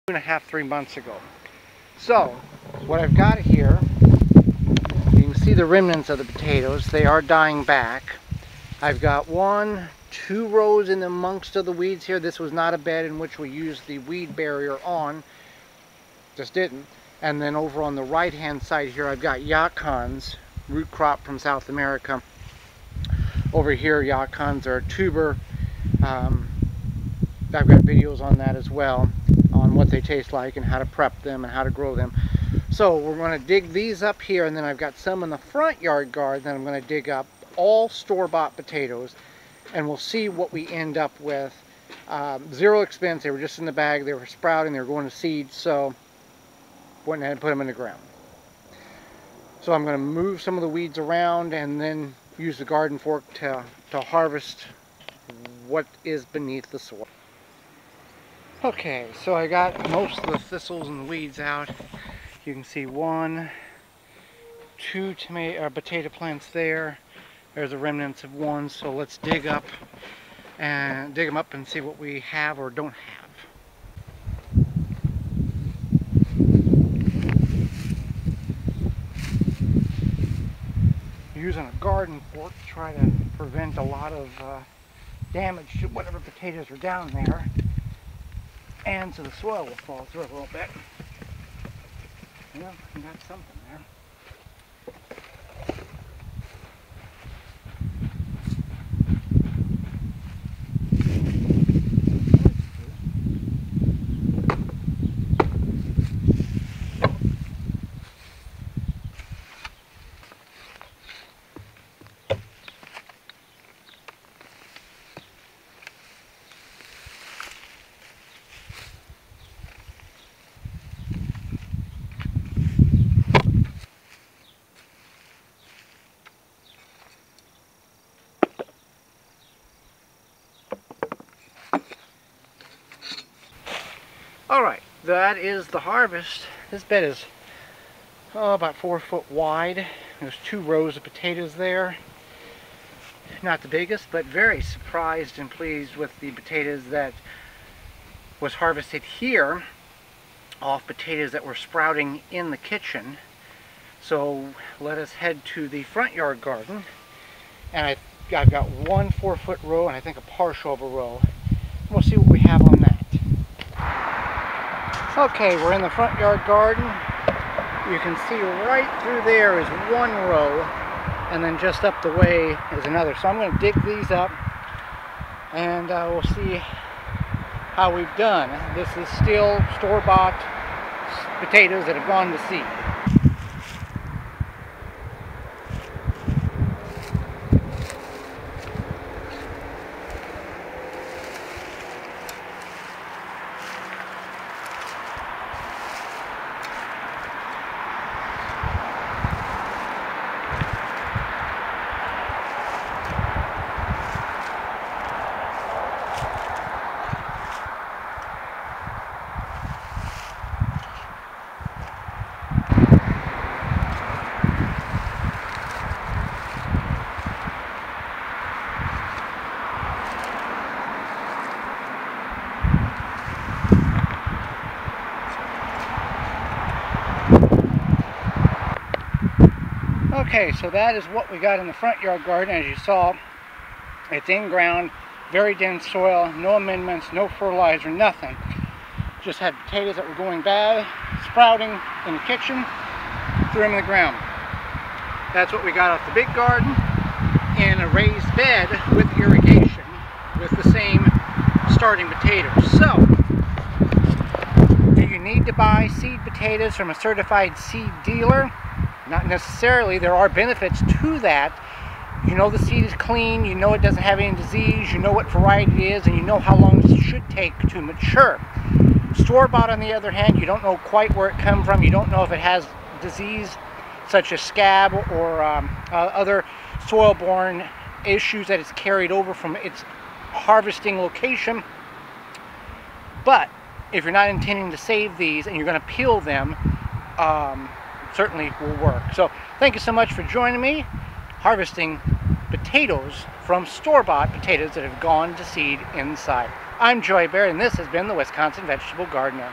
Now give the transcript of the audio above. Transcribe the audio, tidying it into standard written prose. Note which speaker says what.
Speaker 1: 2.5, 3 months ago. So what I've got here, you can see the remnants of the potatoes. They are dying back. I've got 1, 2 rows in amongst of the weeds here. This was not a bed in which we used the weed barrier on, just didn't. And then over on the right hand side here, I've got yacons, root crop from South America. Over here, yacons are a tuber. I've got videos on that as well, on what they taste like and how to prep them and how to grow them. So we're going to dig these up here, and then I've got some in the front yard garden that I'm going to dig up, all store-bought potatoes, and we'll see what we end up with. Zero expense. They were just in the bag, they were sprouting, they were going to seed, so went ahead and put them in the ground. So I'm going to move some of the weeds around and then use the garden fork to harvest what is beneath the soil. Okay, so I got most of the thistles and weeds out. You can see 1, 2 potato plants there. There's the remnants of 1. So let's dig them up and see what we have or don't have. Using a garden fork to try to prevent a lot of damage to whatever potatoes are down there, and so the soil will fall through a little bit. Yeah, we got something there. Alright, that is the harvest. This bed is about 4 foot wide. There's 2 rows of potatoes there. Not the biggest, but very surprised and pleased with the potatoes that was harvested here off potatoes that were sprouting in the kitchen. So let us head to the front yard garden, and I've got 1 4-foot row and I think a partial of a row. We'll see what we have on that. Okay, we're in the front yard garden. You can see right through there is 1 row, and then just up the way is another. So I'm going to dig these up, and we'll see how we've done. This is still store-bought potatoes that have gone to seed. Okay, so that is what we got in the front yard garden. As you saw, it's in ground, very dense soil, no amendments, no fertilizer, nothing. Just had potatoes that were going bad, sprouting in the kitchen, threw them in the ground. That's what we got off the big garden in a raised bed with irrigation with the same starting potatoes. So, do you need to buy seed potatoes from a certified seed dealer? Not necessarily. There are benefits to that. You know the seed is clean, you know it doesn't have any disease, you know what variety it is, and you know how long it should take to mature. Store-bought, on the other hand, you don't know quite where it comes from. You don't know if it has disease such as scab or other soil-borne issues that it's carried over from its harvesting location. But if you're not intending to save these and you're going to peel them, certainly will work. So thank you so much for joining me harvesting potatoes from store-bought potatoes that have gone to seed inside. I'm Joy Bear, and this has been the Wisconsin Vegetable Gardener.